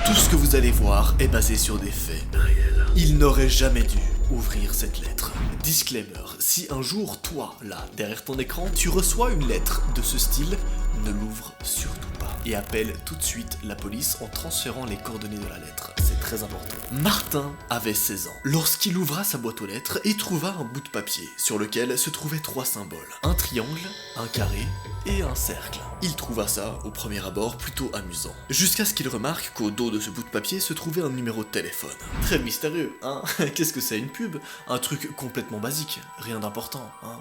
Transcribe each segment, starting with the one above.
Tout ce que vous allez voir est basé sur des faits réels. Il n'aurait jamais dû ouvrir cette lettre. Disclaimer, si un jour, toi, là, derrière ton écran, tu reçois une lettre de ce style, ne l'ouvre surtout pas. Et appelle tout de suite la police en transférant les coordonnées de la lettre. C'est très important. Martin avait 16 ans lorsqu'il ouvra sa boîte aux lettres et trouva un bout de papier sur lequel se trouvaient 3 symboles. Un triangle, un carré et un cercle. Il trouva ça, au premier abord, plutôt amusant. Jusqu'à ce qu'il remarque qu'au dos de ce bout de papier se trouvait un numéro de téléphone. Très mystérieux, hein? Qu'est-ce que c'est, une pub? Un truc complètement basique, rien d'important, hein?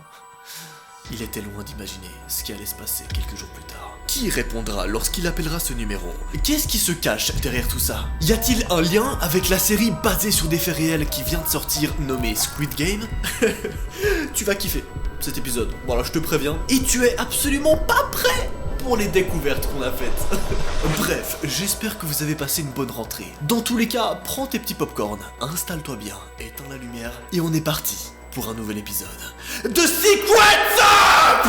Il était loin d'imaginer ce qui allait se passer quelques jours plus tard. Qui répondra lorsqu'il appellera ce numéro? Qu'est-ce qui se cache derrière tout ça? Y a-t-il un lien avec la série basée sur des faits réels qui vient de sortir nommée Squid Game? Tu vas kiffer cet épisode, voilà, je te préviens. Et tu es absolument pas prêt pour les découvertes qu'on a faites. Bref, j'espère que vous avez passé une bonne rentrée. Dans tous les cas, prends tes petits popcorn, installe-toi bien, éteins la lumière, et on est parti pour un nouvel épisode de Secrets Up!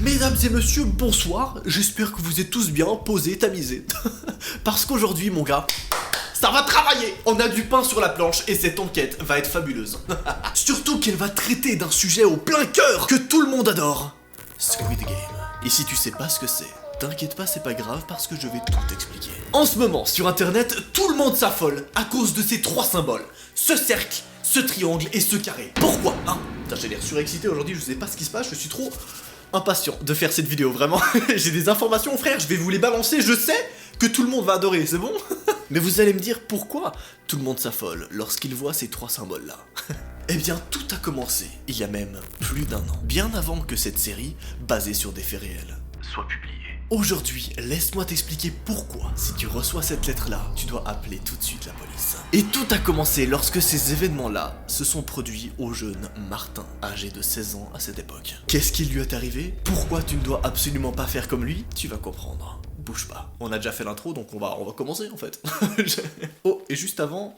Mesdames et messieurs, bonsoir, j'espère que vous êtes tous bien posés, tamisés. Parce qu'aujourd'hui, mon gars, ça va travailler! On a du pain sur la planche et cette enquête va être fabuleuse. Surtout qu'elle va traiter d'un sujet au plein cœur que tout le monde adore. Squid Game. Et si tu sais pas ce que c'est, t'inquiète pas, c'est pas grave parce que je vais tout expliquer. En ce moment, sur internet, tout le monde s'affole à cause de ces 3 symboles. Ce cercle, ce triangle et ce carré. Pourquoi, hein? Putain, j'ai l'air surexcité aujourd'hui, je sais pas ce qui se passe, je suis trop impatient de faire cette vidéo, vraiment. J'ai des informations, frère, je vais vous les balancer, je sais que tout le monde va adorer, c'est bon? Mais vous allez me dire pourquoi tout le monde s'affole lorsqu'il voit ces 3 symboles-là. Eh bien, tout a commencé il y a même plus d'1 an, bien avant que cette série, basée sur des faits réels, soit publiée. Aujourd'hui, laisse-moi t'expliquer pourquoi, si tu reçois cette lettre-là, tu dois appeler tout de suite la police. Et tout a commencé lorsque ces événements-là se sont produits au jeune Martin, âgé de 16 ans à cette époque. Qu'est-ce qui lui est arrivé? Pourquoi tu ne dois absolument pas faire comme lui? Tu vas comprendre. Bouge pas. On a déjà fait l'intro, donc on va commencer en fait. Oh, et juste avant,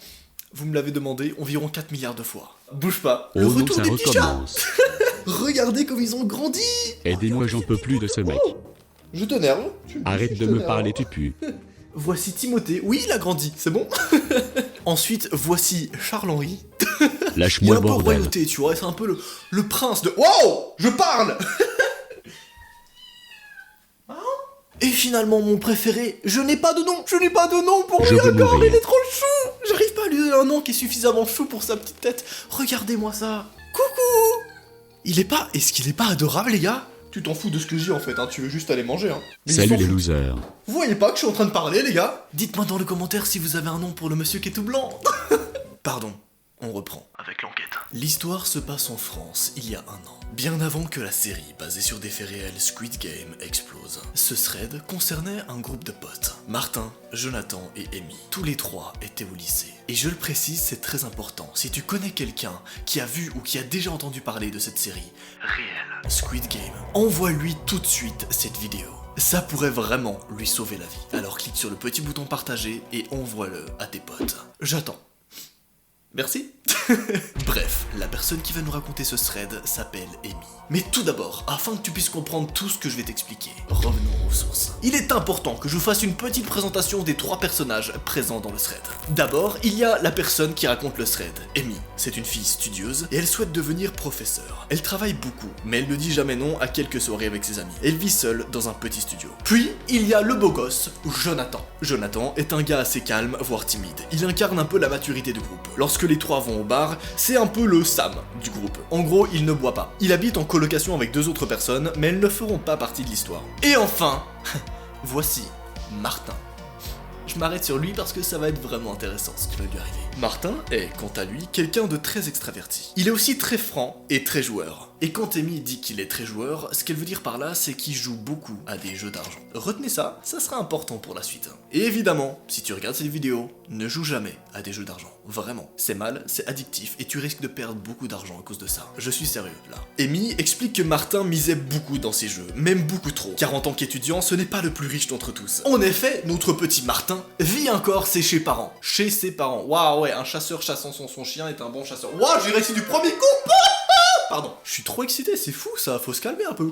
vous me l'avez demandé environ 4 milliards de fois. Bouge pas. Le retour ça des petits chats. recommence. Regardez comme ils ont grandi. Aidez-moi, j'en peux plus de ce mec. Je t'énerve. Arrête de me parler, tu pues. Voici Timothée. Oui, il a grandi, c'est bon. Ensuite, voici Charles-Henri. Il est Lâche-moi un le peu bordel. royauté, tu vois, c'est un peu le prince de... Wow, je parle. Et finalement, mon préféré, je n'ai pas de nom. Je n'ai pas de nom pour Je lui veux encore, mourir. il est trop chou. J'arrive pas à lui donner un nom qui est suffisamment chou pour sa petite tête. Regardez-moi ça. Coucou. Est-ce qu'il est pas adorable, les gars? Tu t'en fous de ce que je dis en fait, hein, tu veux juste aller manger, hein. Mais Salut il s'en les fout. losers. Vous voyez pas que je suis en train de parler, les gars? Dites-moi dans le commentaire si vous avez un nom pour le monsieur qui est tout blanc. Pardon, on reprend. Avec l'enquête. L'histoire se passe en France, il y a 1 an. Bien avant que la série, basée sur des faits réels Squid Game, explose. Ce thread concernait un groupe de potes. Martin, Jonathan et Amy. Tous les 3 étaient au lycée. Et je le précise, c'est très important. Si tu connais quelqu'un qui a vu ou qui a déjà entendu parler de cette série réelle, Squid Game, envoie-lui tout de suite cette vidéo. Ça pourrait vraiment lui sauver la vie. Alors clique sur le petit bouton partager et envoie-le à tes potes. J'attends. Merci. Bref, la personne qui va nous raconter ce thread s'appelle Amy. Mais tout d'abord, afin que tu puisses comprendre tout ce que je vais t'expliquer, revenons aux sources. Il est important que je vous fasse une petite présentation des 3 personnages présents dans le thread. D'abord, il y a la personne qui raconte le thread, Amy. C'est une fille studieuse et elle souhaite devenir professeure. Elle travaille beaucoup, mais elle ne dit jamais non à quelques soirées avec ses amis. Elle vit seule dans un petit studio. Puis, il y a le beau gosse, Jonathan. Jonathan est un gars assez calme, voire timide. Il incarne un peu la maturité du groupe. Lorsque les 3 vont au bar, c'est un peu le Sam du groupe. En gros, il ne boit pas. Il habite en colocation avec 2 autres personnes, mais elles ne feront pas partie de l'histoire. Et enfin, voici Martin. Je m'arrête sur lui parce que ça va être vraiment intéressant ce qui va lui arriver. Martin est, quant à lui, quelqu'un de très extraverti. Il est aussi très franc et très joueur. Et quand Amy dit qu'il est très joueur, ce qu'elle veut dire par là, c'est qu'il joue beaucoup à des jeux d'argent. Retenez ça, ça sera important pour la suite. Et évidemment, si tu regardes cette vidéo, ne joue jamais à des jeux d'argent. Vraiment. C'est mal, c'est addictif, et tu risques de perdre beaucoup d'argent à cause de ça. Je suis sérieux, là. Amy explique que Martin misait beaucoup dans ses jeux, même beaucoup trop, car en tant qu'étudiant, ce n'est pas le plus riche d'entre tous. En effet, notre petit Martin vit encore chez ses parents. Chez ses parents. Waouh, ouais, un chasseur chassant son chien est un bon chasseur. Ouah, j'ai réussi du premier coup. Pardon. Je suis trop excité, c'est fou ça, faut se calmer un peu.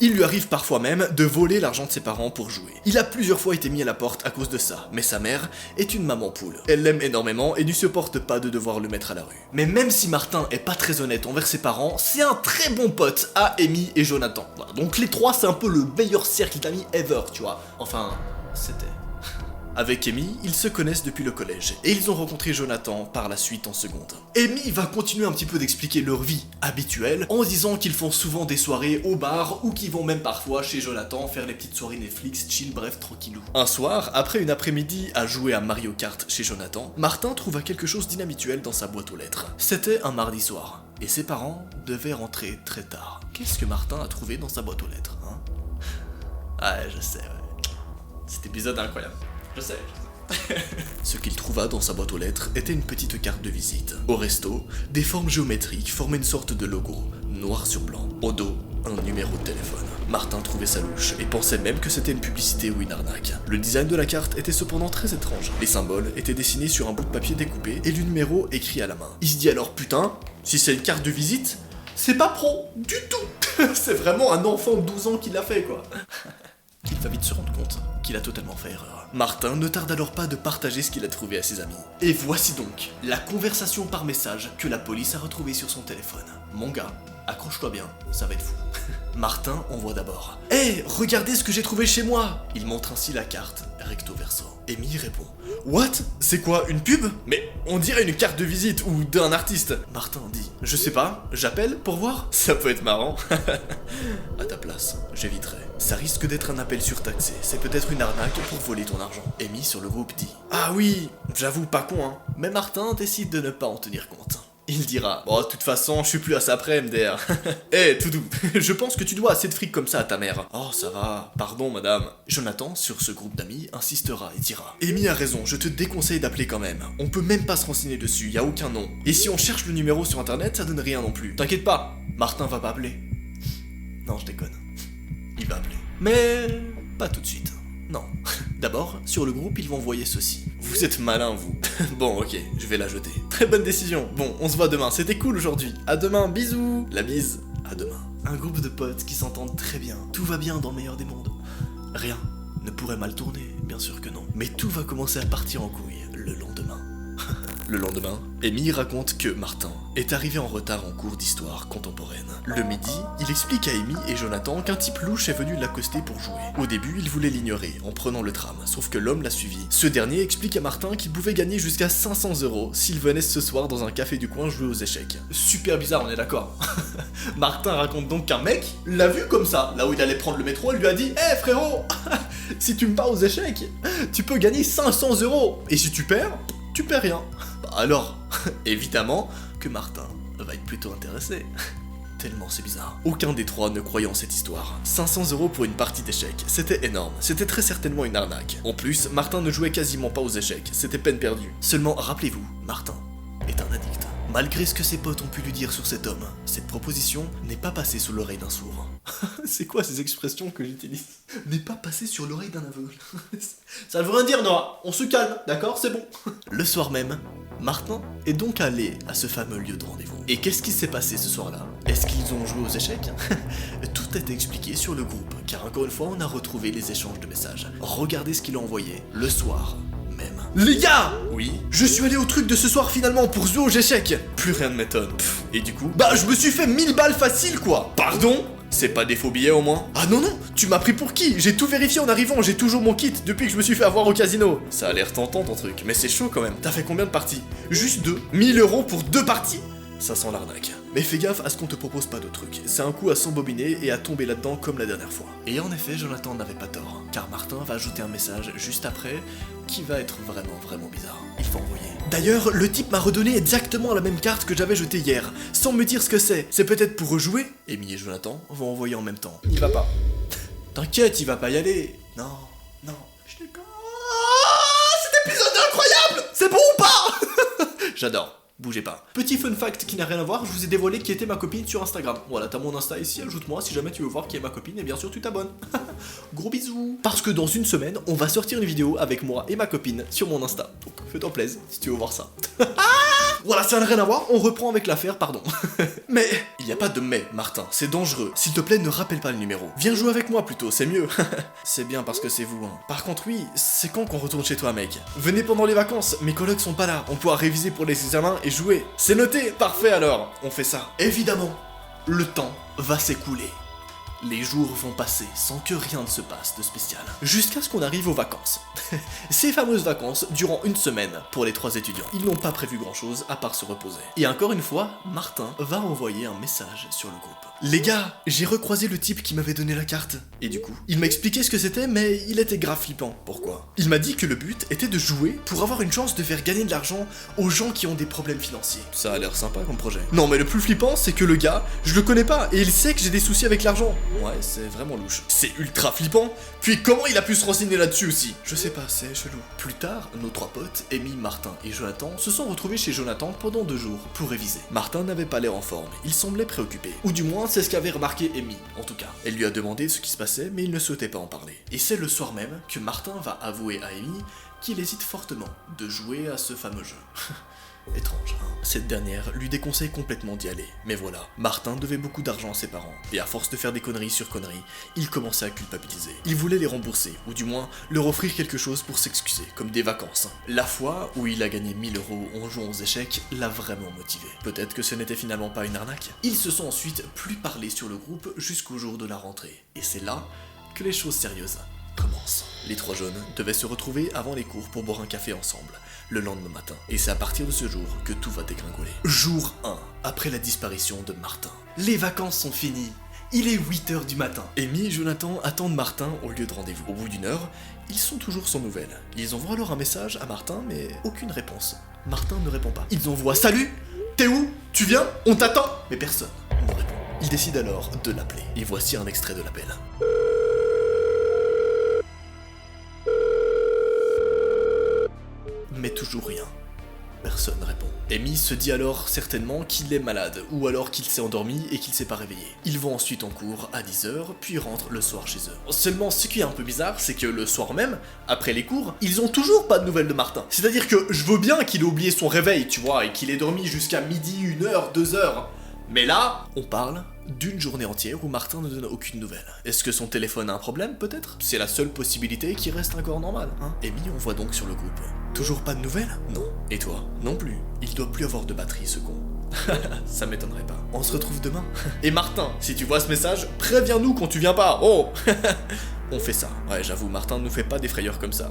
Il lui arrive parfois même de voler l'argent de ses parents pour jouer. Il a plusieurs fois été mis à la porte à cause de ça, mais sa mère est une maman poule. Elle l'aime énormément et ne supporte pas de devoir le mettre à la rue. Mais même si Martin est pas très honnête envers ses parents, c'est un très bon pote à Amy et Jonathan. Voilà, donc les trois, c'est un peu le meilleur cercle d'amis ever, tu vois. Enfin, c'était... Avec Amy, ils se connaissent depuis le collège, et ils ont rencontré Jonathan par la suite en seconde. Amy va continuer un petit peu d'expliquer leur vie habituelle, en disant qu'ils font souvent des soirées au bar, ou qu'ils vont même parfois chez Jonathan faire les petites soirées Netflix, chill, bref, tranquillou. Un soir, après une après-midi à jouer à Mario Kart chez Jonathan, Martin trouva quelque chose d'inhabituel dans sa boîte aux lettres. C'était un mardi soir, et ses parents devaient rentrer très tard. Qu'est-ce que Martin a trouvé dans sa boîte aux lettres, hein? Ah, je sais, ouais. Cet épisode est incroyable. Je sais. Ce qu'il trouva dans sa boîte aux lettres était une petite carte de visite. Au resto, des formes géométriques formaient une sorte de logo, noir sur blanc. Au dos, un numéro de téléphone. Martin trouvait ça louche et pensait même que c'était une publicité ou une arnaque. Le design de la carte était cependant très étrange. Les symboles étaient dessinés sur un bout de papier découpé et le numéro écrit à la main. Il se dit alors putain, si c'est une carte de visite, c'est pas pro du tout. C'est vraiment un enfant de 12 ans qui l'a fait quoi. Il va vite se rendre compte qu'il a totalement fait erreur. Martin ne tarde alors pas de partager ce qu'il a trouvé à ses amis. Et voici donc la conversation par message que la police a retrouvée sur son téléphone. Mon gars, accroche-toi bien, ça va être fou. Martin envoie d'abord. Hey, regardez ce que j'ai trouvé chez moi. Il montre ainsi la carte, recto verso. Amy répond. What? C'est quoi, une pub? Mais on dirait une carte de visite ou d'un artiste. Martin dit. Je sais pas, j'appelle pour voir? Ça peut être marrant. À ta place, j'éviterai. Ça risque d'être un appel surtaxé. C'est peut-être une arnaque pour voler ton argent. Amy sur le groupe dit. Ah oui, j'avoue, pas con hein. Mais Martin décide de ne pas en tenir compte. Il dira, bon, de toute façon, je suis plus à ça près, MDR. Eh, tout doux, je pense que tu dois assez de fric comme ça à ta mère. Oh, ça va, pardon, madame. Jonathan, sur ce groupe d'amis, insistera et dira, Amy a raison, je te déconseille d'appeler quand même. On peut même pas se renseigner dessus, y a aucun nom. Et si on cherche le numéro sur internet, ça donne rien non plus. T'inquiète pas, Martin va pas appeler. Non, je déconne. Il va appeler. Mais pas tout de suite. Non. D'abord, sur le groupe, ils vont envoyer ceci. Vous êtes malin, vous. Bon, ok, je vais la jeter. Très bonne décision. Bon, on se voit demain. C'était cool aujourd'hui. À demain, bisous. La bise. À demain. Un groupe de potes qui s'entendent très bien. Tout va bien dans le meilleur des mondes. Rien ne pourrait mal tourner, bien sûr que non. Mais tout va commencer à partir en couille le lendemain. Le lendemain, Amy raconte que Martin est arrivé en retard en cours d'histoire contemporaine. Le midi, il explique à Amy et Jonathan qu'un type louche est venu l'accoster pour jouer. Au début, il voulait l'ignorer en prenant le tram, sauf que l'homme l'a suivi. Ce dernier explique à Martin qu'il pouvait gagner jusqu'à 500 € s'il venait ce soir dans un café du coin jouer aux échecs. Super bizarre, on est d'accord. Martin raconte donc qu'un mec l'a vu comme ça, là où il allait prendre le métro, il lui a dit « Hey frérot, si tu me bats aux échecs, tu peux gagner 500 €. Et si tu perds rien. » Alors, évidemment que Martin va être plutôt intéressé. Tellement c'est bizarre. Aucun des trois ne croyait en cette histoire. 500 € pour une partie d'échecs, c'était énorme. C'était très certainement une arnaque. En plus, Martin ne jouait quasiment pas aux échecs, c'était peine perdue. Seulement, rappelez-vous, Martin est un addict. Malgré ce que ses potes ont pu lui dire sur cet homme, cette proposition n'est pas passée sous l'oreille d'un sourd. C'est quoi ces expressions que j'utilise? N'est pas passée sur l'oreille d'un aveugle. Ça veut rien dire, Noah. On se calme, d'accord? C'est bon. Le soir même, Martin est donc allé à ce fameux lieu de rendez-vous. Et qu'est-ce qui s'est passé ce soir-là? Est-ce qu'ils ont joué aux échecs? Tout est expliqué sur le groupe, car encore une fois, on a retrouvé les échanges de messages. Regardez ce qu'il a envoyé le soir même. Les gars! Oui? Je suis allé au truc de ce soir finalement pour jouer aux échecs. Plus rien ne m'étonne. Et du coup? Bah, je me suis fait 1000 balles facile quoi. Pardon? C'est pas des faux billets au moins? Ah non, tu m'as pris pour qui? J'ai tout vérifié en arrivant, j'ai toujours mon kit depuis que je me suis fait avoir au casino. Ça a l'air tentant ton truc, mais c'est chaud quand même. T'as fait combien de parties? Juste 2. 1000 € pour 2 parties? Ça sent l'arnaque. Mais fais gaffe à ce qu'on te propose pas de trucs. C'est un coup à s'embobiner et à tomber là-dedans comme la dernière fois. Et en effet, Jonathan n'avait pas tort, car Martin va ajouter un message juste après qui va être vraiment bizarre. Il faut envoyer. D'ailleurs, le type m'a redonné exactement la même carte que j'avais jetée hier, sans me dire ce que c'est. C'est peut-être pour rejouer? Amy et Jonathan vont envoyer en même temps. Il va pas. T'inquiète, il va pas y aller. Non. Je déconne. Cet épisode est incroyable. C'est bon ou pas? J'adore. bougez pas. Petit fun fact qui n'a rien à voir, je vous ai dévoilé qui était ma copine sur Instagram. Voilà, t'as mon Insta ici, ajoute-moi si jamais tu veux voir qui est ma copine et bien sûr tu t'abonnes. Gros bisous. Parce que dans une semaine, on va sortir une vidéo avec moi et ma copine sur mon Insta. Donc fais-toi plaisir si tu veux voir ça. Voilà, ça n'a rien à voir, on reprend avec l'affaire, pardon. Mais, il n'y a pas de mais, Martin, c'est dangereux. S'il te plaît, ne rappelle pas le numéro. Viens jouer avec moi plutôt, c'est mieux. C'est bien parce que c'est vous, hein. Par contre, oui, c'est quand qu'on retourne chez toi, mec? Venez pendant les vacances, mes colocs sont pas là, on pourra réviser pour les examens et jouer. C'est noté, parfait alors, on fait ça. Évidemment, le temps va s'écouler. Les jours vont passer sans que rien ne se passe de spécial. Jusqu'à ce qu'on arrive aux vacances. Ces fameuses vacances durant une semaine pour les 3 étudiants. Ils n'ont pas prévu grand chose à part se reposer. Et encore une fois, Martin va envoyer un message sur le groupe. Les gars, j'ai recroisé le type qui m'avait donné la carte. Et du coup, il m'a expliqué ce que c'était, mais il était grave flippant. Pourquoi? Il m'a dit que le but était de jouer pour avoir une chance de faire gagner de l'argent aux gens qui ont des problèmes financiers. Ça a l'air sympa comme projet. Non mais le plus flippant, c'est que le gars, je le connais pas et il sait que j'ai des soucis avec l'argent. Ouais, c'est vraiment louche. C'est ultra flippant. Puis comment il a pu se renseigner là-dessus aussi? Je sais pas, c'est chelou. Plus tard, nos 3 potes, Amy, Martin et Jonathan, se sont retrouvés chez Jonathan pendant 2 jours pour réviser. Martin n'avait pas l'air en forme, il semblait préoccupé. Ou du moins, c'est ce qu'avait remarqué Amy, en tout cas. Elle lui a demandé ce qui se passait, mais il ne souhaitait pas en parler. Et c'est le soir même que Martin va avouer à Amy qu'il hésite fortement de jouer à ce fameux jeu. Étrange, hein. Cette dernière lui déconseille complètement d'y aller. Mais voilà, Martin devait beaucoup d'argent à ses parents, et à force de faire des conneries sur conneries, il commençait à culpabiliser. Il voulait les rembourser, ou du moins leur offrir quelque chose pour s'excuser, comme des vacances. La fois où il a gagné 1000 € en jouant aux échecs l'a vraiment motivé. Peut-être que ce n'était finalement pas une arnaque. Ils se sont ensuite plus parlé sur le groupe jusqu'au jour de la rentrée. Et c'est là que les choses sérieuses commencent. Les 3 jeunes devaient se retrouver avant les cours pour boire un café ensemble, le lendemain matin. Et c'est à partir de ce jour que tout va dégringoler. Jour 1, après la disparition de Martin. Les vacances sont finies. Il est 8h du matin. Amy et Jonathan attendent Martin au lieu de rendez-vous. Au bout d'1 heure, ils sont toujours sans nouvelles. Ils envoient alors un message à Martin, mais aucune réponse. Martin ne répond pas. Ils envoient « Salut, t'es où? Tu viens? On t'attend !» Mais personne ne répond. Ils décident alors de l'appeler. Et voici un extrait de l'appel. Mais toujours rien. Personne ne répond. Amy se dit alors certainement qu'il est malade, ou alors qu'il s'est endormi et qu'il s'est pas réveillé. Ils vont ensuite en cours à 10h, puis rentrent le soir chez eux. Seulement, ce qui est un peu bizarre, c'est que le soir même, après les cours, ils ont toujours pas de nouvelles de Martin. C'est-à-dire que je veux bien qu'il ait oublié son réveil, tu vois, et qu'il ait dormi jusqu'à midi, 1h, 2h. Mais là, on parle d'une journée entière où Martin ne donne aucune nouvelle. Est-ce que son téléphone a un problème, peut-être? C'est la seule possibilité qui reste encore normale, hein. Amy, on voit donc sur le groupe. Toujours pas de nouvelles? Non. Et toi? Non plus. Il doit plus avoir de batterie, ce con. Ça m'étonnerait pas. On se retrouve demain. Et Martin, si tu vois ce message, préviens-nous quand tu viens pas. Oh. On fait ça. Ouais, j'avoue, Martin ne nous fait pas des frayeurs comme ça.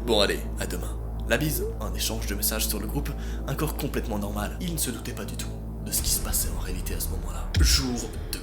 Bon, allez, à demain. La bise. Un échange de messages sur le groupe, encore complètement normal. Il ne se doutait pas du tout de ce qui se passait en réalité à ce moment-là. Jour 2.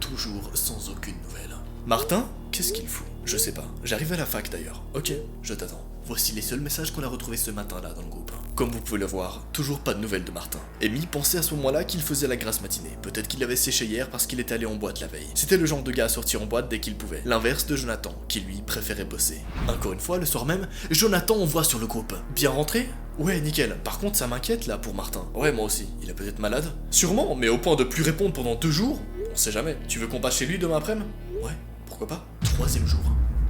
Toujours sans aucune nouvelle. Martin, qu'est-ce qu'il fout? Je sais pas. J'arrive à la fac d'ailleurs. Ok, je t'attends. Voici les seuls messages qu'on a retrouvés ce matin-là dans le groupe. Comme vous pouvez le voir, toujours pas de nouvelles de Martin. Amy pensait à ce moment-là qu'il faisait la grasse matinée. Peut-être qu'il avait séché hier parce qu'il était allé en boîte la veille. C'était le genre de gars à sortir en boîte dès qu'il pouvait. L'inverse de Jonathan, qui lui préférait bosser. Encore une fois, le soir même, Jonathan envoie sur le groupe. Bien rentré? Ouais, nickel. Par contre, ça m'inquiète là pour Martin. Ouais, moi aussi. Il est peut-être malade? Sûrement, mais au point de plus répondre pendant 2 jours? On sait jamais. Tu veux qu'on passe chez lui demain après-midi? Ouais, pourquoi pas? 3e jour,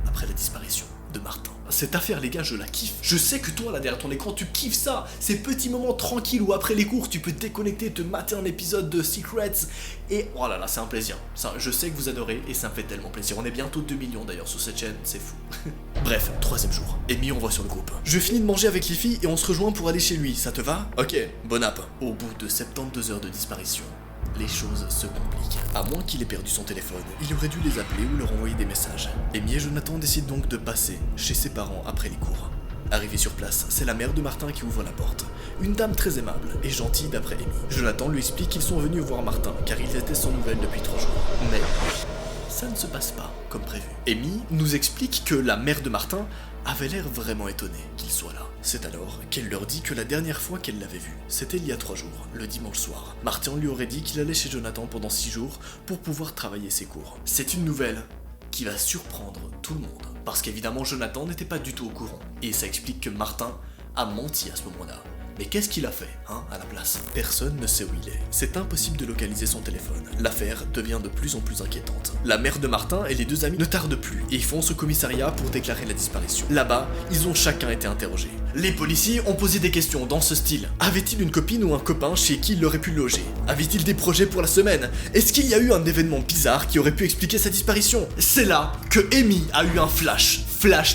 après la disparition de Martin. Cette affaire, les gars, je la kiffe. Je sais que toi, là, derrière ton écran, tu kiffes ça. Ces petits moments tranquilles où après les cours, tu peux te déconnecter, te mater un épisode de Secrets. Et oh là là, c'est un plaisir. Ça, je sais que vous adorez et ça me fait tellement plaisir. On est bientôt 2 millions d'ailleurs sur cette chaîne, c'est fou. Bref, 3e jour. Amy, on voit sur le groupe. Je finis de manger avec les filles et on se rejoint pour aller chez lui. Ça te va? Ok, bon app. Au bout de 72 heures de disparition, les choses se compliquent. À moins qu'il ait perdu son téléphone, il aurait dû les appeler ou leur envoyer des messages. Amy et Jonathan décident donc de passer chez ses parents après les cours. Arrivé sur place, c'est la mère de Martin qui ouvre la porte. Une dame très aimable et gentille d'après Amy. Jonathan lui explique qu'ils sont venus voir Martin car ils étaient sans nouvelles depuis 3 jours. Mais ça ne se passe pas comme prévu. Amy nous explique que la mère de Martin avait l'air vraiment étonnée qu'il soit là. C'est alors qu'elle leur dit que la dernière fois qu'elle l'avait vu, c'était il y a 3 jours, le dimanche soir. Martin lui aurait dit qu'il allait chez Jonathan pendant 6 jours pour pouvoir travailler ses cours. C'est une nouvelle qui va surprendre tout le monde, parce qu'évidemment Jonathan n'était pas du tout au courant. Et ça explique que Martin a menti à ce moment-là. Mais qu'est-ce qu'il a fait, à la place? Personne ne sait où il est. C'est impossible de localiser son téléphone. L'affaire devient de plus en plus inquiétante. La mère de Martin et les deux amis ne tardent plus et foncent au commissariat pour déclarer la disparition. Là-bas, ils ont chacun été interrogés. Les policiers ont posé des questions dans ce style. Avait-il une copine ou un copain chez qui il aurait pu loger? Avait-il des projets pour la semaine? Est-ce qu'il y a eu un événement bizarre qui aurait pu expliquer sa disparition? C'est là que Amy a eu un flash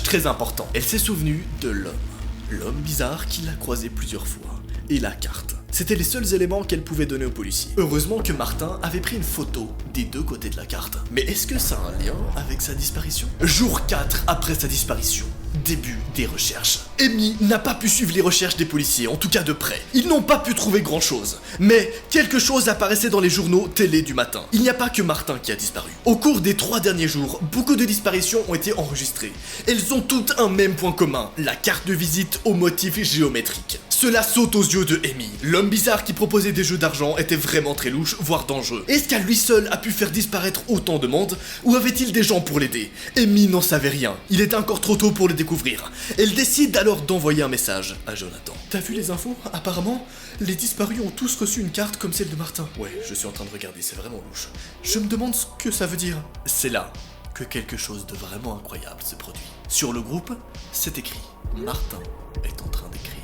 très important. Elle s'est souvenue de l'homme bizarre qui l'a croisé plusieurs fois, et la carte. C'était les seuls éléments qu'elle pouvait donner aux policiers. Heureusement que Martin avait pris une photo des deux côtés de la carte. Mais est-ce que ça a un lien avec sa disparition? Jour 4 après sa disparition. Début des recherches. Amy n'a pas pu suivre les recherches des policiers, en tout cas de près. Ils n'ont pas pu trouver grand chose. Mais quelque chose apparaissait dans les journaux télé du matin. Il n'y a pas que Martin qui a disparu. Au cours des 3 derniers jours, beaucoup de disparitions ont été enregistrées. Elles ont toutes un même point commun, la carte de visite au motif géométrique. Cela saute aux yeux de Amy. L'homme bizarre qui proposait des jeux d'argent était vraiment très louche, voire dangereux. Est-ce qu'à lui seul a pu faire disparaître autant de monde, ou avait-il des gens pour l'aider? Amy n'en savait rien. Il était encore trop tôt pour le découvrir. Elle décide alors d'envoyer un message à Jonathan. T'as vu les infos? Apparemment, les disparus ont tous reçu une carte comme celle de Martin. Ouais, je suis en train de regarder, c'est vraiment louche. Je me demande ce que ça veut dire. C'est là que quelque chose de vraiment incroyable se produit. Sur le groupe, c'est écrit « Martin est en train d'écrire ».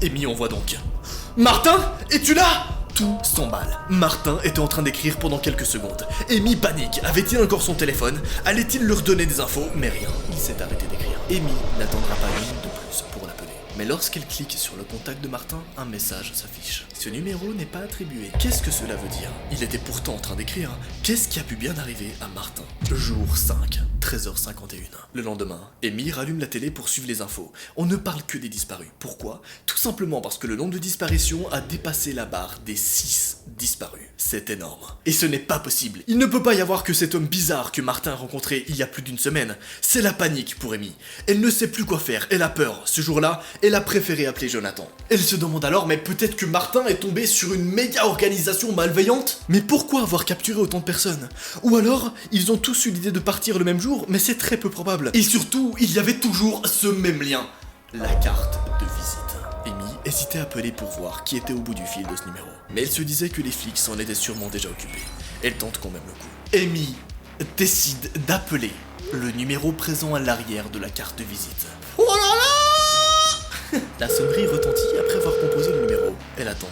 Amy envoie donc « Martin, es-tu là ?» Tout s'emballe. Martin était en train d'écrire pendant quelques secondes. Amy panique. Avait-il encore son téléphone? Allait-il leur donner des infos? Mais rien, il s'est arrêté d'écrire. Amy n'attendra pas une minute de plus pour l'appeler. Mais lorsqu'elle clique sur le contact de Martin, un message s'affiche. Ce numéro n'est pas attribué. Qu'est-ce que cela veut dire? Il était pourtant en train d'écrire. Qu'est-ce qui a pu bien arriver à Martin? Jour 5, 13h51. Le lendemain, Amy rallume la télé pour suivre les infos. On ne parle que des disparus. Pourquoi? Tout simplement parce que le nombre de disparitions a dépassé la barre des 6 disparus. C'est énorme. Et ce n'est pas possible. Il ne peut pas y avoir que cet homme bizarre que Martin a rencontré il y a plus d'une semaine. C'est la panique pour Amy. Elle ne sait plus quoi faire. Elle a peur. Ce jour-là, elle a préféré appeler Jonathan. Elle se demande alors, mais peut-être que Martin est tombé sur une méga organisation malveillante? Mais pourquoi avoir capturé autant de personnes? Ou alors, ils ont tous eu l'idée de partir le même jour, mais c'est très peu probable. Et surtout, il y avait toujours ce même lien. La carte de visite. Amy hésitait à appeler pour voir qui était au bout du fil de ce numéro. Mais elle se disait que les flics s'en étaient sûrement déjà occupés. Elle tente quand même le coup. Amy décide d'appeler le numéro présent à l'arrière de la carte de visite. Oh là là! La sonnerie retentit après avoir composé le numéro. Elle attend.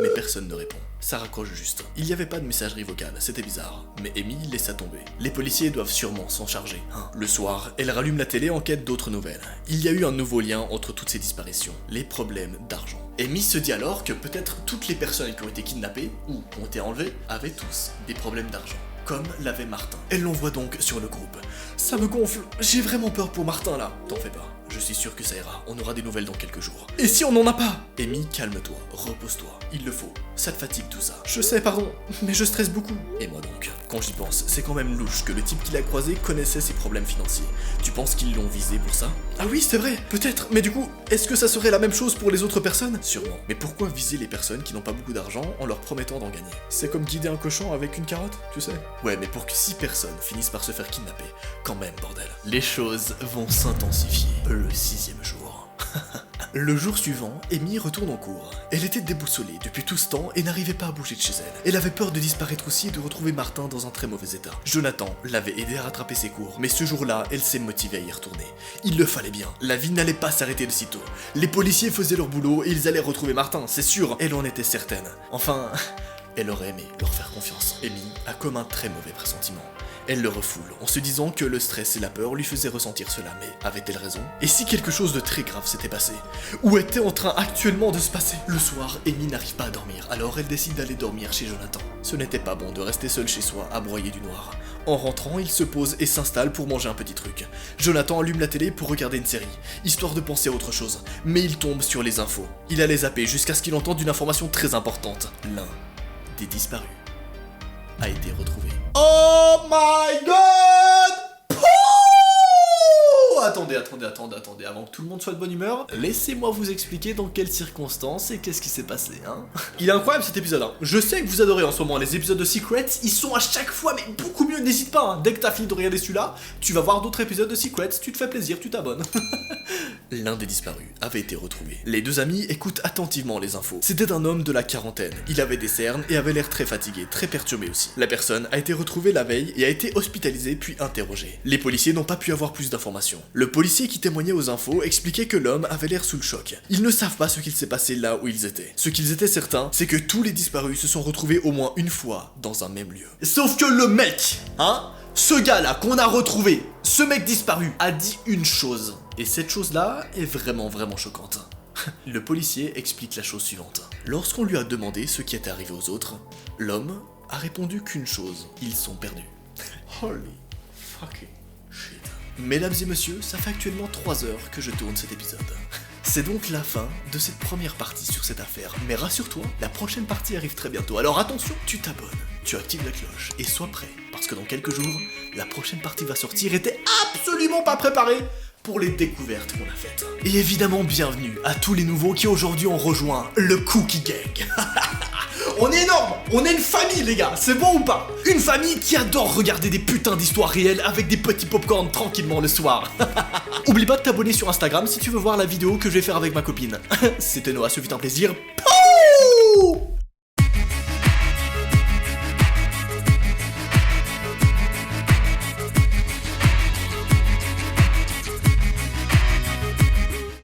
Mais personne ne répond. Ça raccroche juste. Il n'y avait pas de messagerie vocale, c'était bizarre. Mais Amy laissa tomber. Les policiers doivent sûrement s'en charger. Le soir, elle rallume la télé en quête d'autres nouvelles. Il y a eu un nouveau lien entre toutes ces disparitions. Les problèmes d'argent. Amy se dit alors que peut-être toutes les personnes qui ont été kidnappées ou ont été enlevées avaient tous des problèmes d'argent. Comme l'avait Martin. Elle l'envoie donc sur le groupe. Ça me gonfle, j'ai vraiment peur pour Martin là. T'en fais pas, je suis sûr que ça ira, on aura des nouvelles dans quelques jours. Et si on n'en a pas? Amy, calme-toi, repose-toi, il le faut. Ça te fatigue tout ça. Je sais, pardon, mais je stresse beaucoup. Et moi donc, quand j'y pense, c'est quand même louche que le type qui l'a croisé connaissait ses problèmes financiers. Tu penses qu'ils l'ont visé pour ça? Ah oui, c'est vrai, peut-être, mais du coup, est-ce que ça serait la même chose pour les autres personnes? Sûrement. Mais pourquoi viser les personnes qui n'ont pas beaucoup d'argent en leur promettant d'en gagner? C'est comme guider un cochon avec une carotte, tu sais. Ouais, mais pour que 6 personnes finissent par se faire kidnapper, quand même, bordel. Les choses vont s'intensifier le 6e jour. Le jour suivant, Amy retourne en cours. Elle était déboussolée depuis tout ce temps et n'arrivait pas à bouger de chez elle. Elle avait peur de disparaître aussi et de retrouver Martin dans un très mauvais état. Jonathan l'avait aidé à rattraper ses cours, mais ce jour-là, elle s'est motivée à y retourner. Il le fallait bien, la vie n'allait pas s'arrêter de sitôt. Les policiers faisaient leur boulot et ils allaient retrouver Martin, c'est sûr, elle en était certaine. Enfin, elle aurait aimé leur faire confiance. Amy a comme un très mauvais pressentiment. Elle le refoule, en se disant que le stress et la peur lui faisaient ressentir cela, mais avait-elle raison? Et si quelque chose de très grave s'était passé? Ou était en train actuellement de se passer? Le soir, Amy n'arrive pas à dormir, alors elle décide d'aller dormir chez Jonathan. Ce n'était pas bon de rester seul chez soi, à broyer du noir. En rentrant, il se pose et s'installe pour manger un petit truc. Jonathan allume la télé pour regarder une série, histoire de penser à autre chose. Mais il tombe sur les infos. Il allait zapper jusqu'à ce qu'il entende une information très importante. L'un des disparus a été retrouvé. Oh my god! Pouh! attendez, avant que tout le monde soit de bonne humeur, laissez-moi vous expliquer dans quelles circonstances et qu'est-ce qui s'est passé, hein. Il est incroyable cet épisode, hein. Je sais que vous adorez en ce moment les épisodes de Secrets, ils sont à chaque fois mais beaucoup mieux, n'hésite pas, hein. Dès que t'as fini de regarder celui-là, tu vas voir d'autres épisodes de Secrets, tu te fais plaisir, tu t'abonnes. L'un des disparus avait été retrouvé. Les deux amis écoutent attentivement les infos. C'était un homme de la quarantaine, il avait des cernes et avait l'air très fatigué, très perturbé aussi. La personne a été retrouvée la veille et a été hospitalisée puis interrogée. Les policiers n'ont pas pu avoir plus d'informations. Le policier qui témoignait aux infos expliquait que l'homme avait l'air sous le choc. Ils ne savent pas ce qu'il s'est passé là où ils étaient. Ce qu'ils étaient certains, c'est que tous les disparus se sont retrouvés au moins une fois dans un même lieu. Sauf que le mec, hein, ce gars-là qu'on a retrouvé, ce mec disparu, a dit une chose. Et cette chose-là est vraiment choquante. Le policier explique la chose suivante. Lorsqu'on lui a demandé ce qui était arrivé aux autres, l'homme a répondu qu'une chose, ils sont perdus. Holy fucking shit. Mesdames et messieurs, ça fait actuellement 3 heures que je tourne cet épisode. C'est donc la fin de cette première partie sur cette affaire. Mais rassure-toi, la prochaine partie arrive très bientôt. Alors attention, tu t'abonnes, tu actives la cloche et sois prêt. Parce que dans quelques jours, la prochaine partie va sortir et t'es absolument pas préparé pour les découvertes qu'on a faites. Et évidemment, bienvenue à tous les nouveaux qui aujourd'hui ont rejoint le Cookie Gang. On est énorme, on est une famille les gars, c'est bon ou pas? Une famille qui adore regarder des putains d'histoires réelles avec des petits popcorn tranquillement le soir. Oublie pas de t'abonner sur Instagram si tu veux voir la vidéo que je vais faire avec ma copine. C'était Noah, ce fut un plaisir. Pouh!